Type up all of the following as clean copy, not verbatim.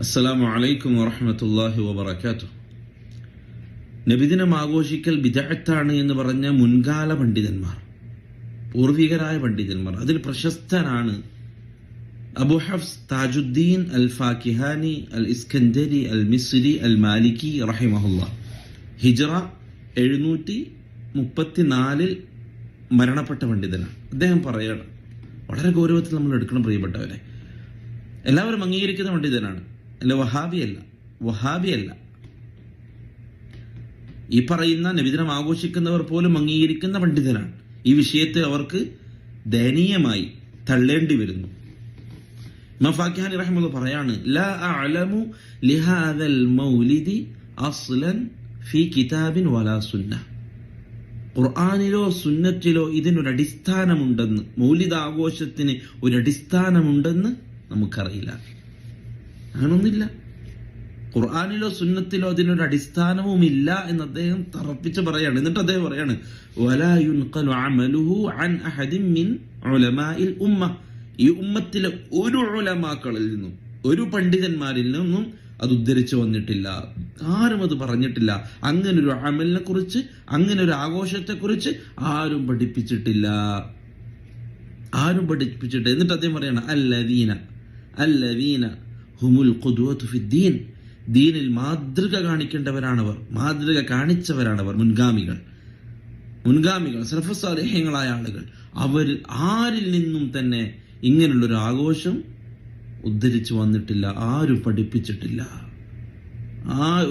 അസ്സലാമു അലൈക്കും വറഹ്മത്തുള്ളാഹി വബറകാതുഹു. നബിദിനം ആഘോഷിക്കൽ ബിദ്അത്താണ് എന്ന് പറഞ്ഞ മുൻകാല പണ്ഡിതന്മാർ, പൂർവികരായ പണ്ഡിതന്മാർ, അതിൽ പ്രശസ്തനാണ് അബു ഹഫ്സ് താജുദ്ദീൻ അൽ ഫാക്കിഹാനി അൽ ഇസ്കന്ദരി അൽ മിസ്രി അൽ മാലിക്കി റഹിമഹുല്ലാഹ്. ഹിജ്റ 734 മരണപ്പെട്ട പണ്ഡിതനാണ്. അദ്ദേഹം പറയാണ്, വളരെ ഗൗരവത്തിൽ നമ്മൾ എടുക്കണം പ്രിയപ്പെട്ടവരെ. എല്ലാവരും അംഗീകരിക്കുന്ന പണ്ഡിതനാണ്, അല്ല വഹാബിയല്ല. ഈ പറയുന്ന നബിദിനം ആഘോഷിക്കുന്നവർ പോലും അംഗീകരിക്കുന്ന പണ്ഡിതനാണ്. ഈ വിഷയത്തിൽ അവർക്ക് ദയനീയമായി തള്ളേണ്ടി വരുന്നു. ഇമാം ഫാക്കിഹാനി റഹിമഹുല്ലാഹ് പറയാണ്, ലാ അഅലമു ലിഹാദൽ മൗലിദി അസ്ലൻ ഫീ കിതാബിൻ വലാ സുന്ന. ഖുർആനിലോ സുന്നത്തിലോ ഇതിനൊരു അടിസ്ഥാനമുണ്ടെന്ന്, മൗലിദ് ആഘോഷത്തിന് ഒരു അടിസ്ഥാനമുണ്ടെന്ന് നമുക്കറിയില്ല. അങ്ങനൊന്നില്ല. ഖുർആനിലോ സുന്നത്തിലോ അതിനൊരു അടിസ്ഥാനവുമില്ല എന്ന് അദ്ദേഹം തറപ്പിച്ച് പറയാണ്. എന്നിട്ട് അദ്ദേഹം പറയാണ്, വലാ യുൻഖലു അമലുഹു അൻ അഹദിൻ മിൻ ഉലമാഇൽ ഉമ്മ. ഈ ഉമ്മത്തിലെ ഒരു ഉലമാക്കളിൽ നിന്നും, ഒരു പണ്ഡിതന്മാരിൽ നിന്നും അത് ഉദ്ധരിച്ചു വന്നിട്ടില്ല. ആരും അത് പറഞ്ഞിട്ടില്ല. അങ്ങനൊരു അമലിനെ കുറിച്ച്, അങ്ങനെ ഒരു ആഘോഷത്തെ കുറിച്ച് ആരും പഠിപ്പിച്ചിട്ടില്ല. എന്നിട്ട് അദ്ദേഹം പറയാണ്, അല്ലദീന ഹുമുൽ ഖുദ്വതു ഫിദ്ദീൻ. ദീനിൽ മാതൃക കാണിക്കേണ്ടവരാണവർ, മാതൃക കാണിച്ചവരാണവർ, മുൻഗാമികൾ സലഫുസ് സാലിഹീങ്ങളായ ആളുകൾ. അവർ ആരിൽ നിന്നും തന്നെ ഇങ്ങനെയുള്ളൊരു ആഘോഷം ഉദ്ധരിച്ചു വന്നിട്ടില്ല, ആരും പഠിപ്പിച്ചിട്ടില്ല.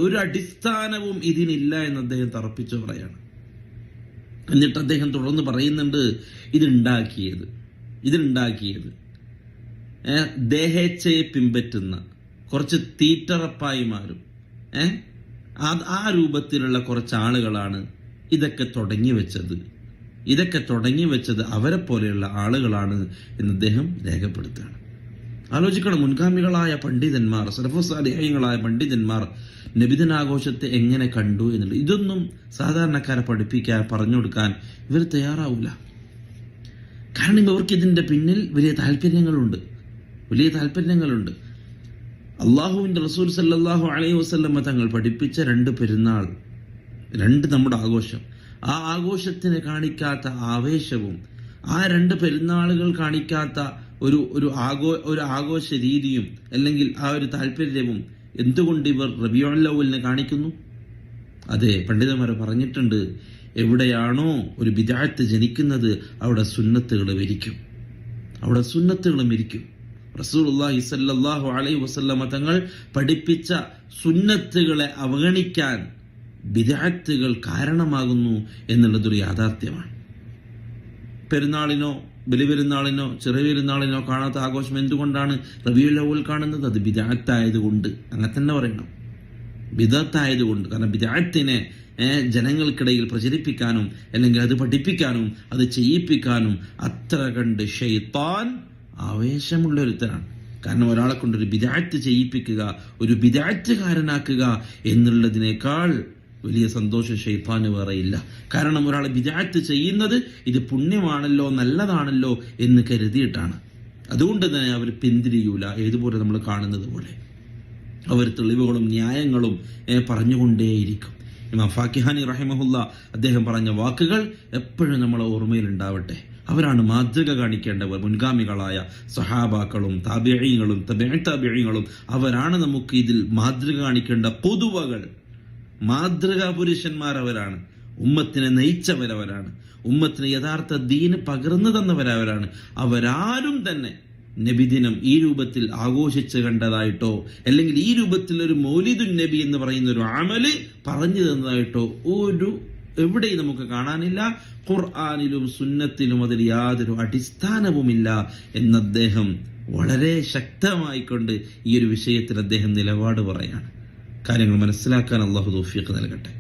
ഒരു അടിസ്ഥാനവും ഇതിനില്ല എന്ന് അദ്ദേഹം തറപ്പിച്ചു പറയാണ്. എന്നിട്ട് അദ്ദേഹം തുടർന്ന് പറയുന്നുണ്ട്, ഇതുണ്ടാക്കിയത് ദേഹേച്ഛയെ പിൻപറ്റുന്ന കുറച്ച് തീറ്ററപ്പായിമാരും ആ രൂപത്തിലുള്ള കുറച്ച് ആളുകളാണ് ഇതൊക്കെ തുടങ്ങി വെച്ചത് അവരെ പോലെയുള്ള ആളുകളാണ് എന്ന് അദ്ദേഹം രേഖപ്പെടുത്തുകയാണ്. ആലോചിക്കണം, മുൻഗാമികളായ പണ്ഡിതന്മാർ, സലഫുസ് സാലിഹീങ്ങളായ പണ്ഡിതന്മാർ നബിദിനാഘോഷത്തെ എങ്ങനെ കണ്ടു എന്നുള്ളത് ഇതൊന്നും സാധാരണക്കാരെ പഠിപ്പിക്കാൻ, പറഞ്ഞു കൊടുക്കാൻ ഇവർ തയ്യാറാവില്ല. കാരണം ഇവർക്ക് ഇതിന്റെ പിന്നിൽ വലിയ താല്പര്യങ്ങളുണ്ട്. അള്ളാഹുവിന്റെ റസൂൽ സല്ലല്ലാഹു അലൈഹി വസല്ലം തങ്ങൾ പഠിപ്പിച്ച 2 പെരുന്നാൾ, 2 നമ്മുടെ ആഘോഷം, ആ ആഘോഷത്തിന് കാണിക്കാത്ത ആവേശവും, ആ 2 പെരുന്നാളുകൾ കാണിക്കാത്ത ഒരു ആഘോഷ രീതിയും, അല്ലെങ്കിൽ ആ ഒരു താല്പര്യവും എന്തുകൊണ്ട് ഇവർ റബീഉൽ അവ്വലിനെ കാണിക്കുന്നു? അതെ, പണ്ഡിതന്മാർ പറഞ്ഞിട്ടുണ്ട്, എവിടെയാണോ ഒരു ബിദ്അത്ത് ജനിക്കുന്നത് അവിടെ സുന്നത്തുകളും ഇരിക്കും. റസൂലുള്ളാഹി സ്വല്ലല്ലാഹു അലൈഹി വസല്ലമ തങ്ങൾ പഠിപ്പിച്ച സുന്നത്തുകളെ അവഗണിക്കാൻ ബിദ്അത്തുകൾ കാരണമാകുന്നു എന്നുള്ളതൊരു യാഥാർത്ഥ്യമാണ്. പെരുന്നാളിനോ ബലിപെരുന്നാളിനോ ചെറിയ പെരുന്നാളിനോ കാണാത്ത ആഘോഷം എന്തുകൊണ്ടാണ് റബീഉൽ അവ്വൽ കാണുന്നത്? അത് ബിദ്അത്തായതുകൊണ്ട്. അങ്ങനെ തന്നെ പറയണം, ബിദ്അത്തായതുകൊണ്ട്. കാരണം ബിദ്അത്തിനെ ജനങ്ങൾക്കിടയിൽ പ്രചരിപ്പിക്കാനും, അല്ലെങ്കിൽ അത് പഠിപ്പിക്കാനും, അത് ചെയ്യിപ്പിക്കാനും അത്ര കണ്ട് ശൈത്താൻ ആവേശമുള്ള ഒരുത്തനാണ്. കാരണം ഒരാളെ കൊണ്ടൊരു ബിദ്അത്ത് ചെയ്യിപ്പിക്കുക, ഒരു ബിദ്അത്തുകാരനാക്കുക എന്നുള്ളതിനേക്കാൾ വലിയ സന്തോഷം ശൈത്താന് വേറെയില്ല. കാരണം ഒരാളെ ബിദ്അത്ത് ചെയ്യുന്നത് ഇത് പുണ്യമാണല്ലോ, നല്ലതാണല്ലോ എന്ന് കരുതിയിട്ടാണ്. അതുകൊണ്ട് തന്നെ അവർ പിന്തിരിയൂല. ഏതുപോലെ നമ്മൾ കാണുന്നത് പോലെ അവർ തെളിവുകളും ന്യായങ്ങളും പറഞ്ഞുകൊണ്ടേയിരിക്കും. ഇമാം ഫാക്കിഹാനി റഹിമഹുല്ലാഹ് അദ്ദേഹം പറഞ്ഞ വാക്കുകൾ എപ്പോഴും നമ്മളെ ഓർമ്മയിൽ ഉണ്ടാവട്ടെ. അവരാണ് മാതൃക കാണിക്കേണ്ടവർ. മുൻഗാമികളായ സഹാബാക്കളും താബിഈങ്ങളും തബിഈങ്ങളും അവരാണ് നമുക്ക് ഇതിൽ മാതൃക കാണിക്കേണ്ട പൊതുവകൾ. മാതൃകാ പുരുഷന്മാർ അവരാണ്. ഉമ്മത്തിനെ നയിച്ചവരവരാണ്. ഉമ്മത്തിന് യഥാർത്ഥ ദീന് പകർന്നു തന്നവരവരാണ്. അവരാരും തന്നെ നബിദിനം ഈ രൂപത്തിൽ ആഘോഷിച്ച് കണ്ടതായിട്ടോ, അല്ലെങ്കിൽ ഈ രൂപത്തിൽ ഒരു മൗലിദുൻ നബി എന്ന് പറയുന്ന ഒരു അമല് പറഞ്ഞു തന്നതായിട്ടോ എവിടെയും നമുക്ക് കാണാനില്ല. ഖുർആനിലും സുന്നത്തിലും അതിൽ യാതൊരു അടിസ്ഥാനവുമില്ല എന്ന് അദ്ദേഹം വളരെ ശക്തമായിക്കൊണ്ട് ഈ ഒരു വിഷയത്തിൽ അദ്ദേഹം നിലപാട് പറയാണ്. കാര്യങ്ങൾ മനസ്സിലാക്കാൻ അല്ലാഹു തൗഫീഖ് നൽകട്ടെ.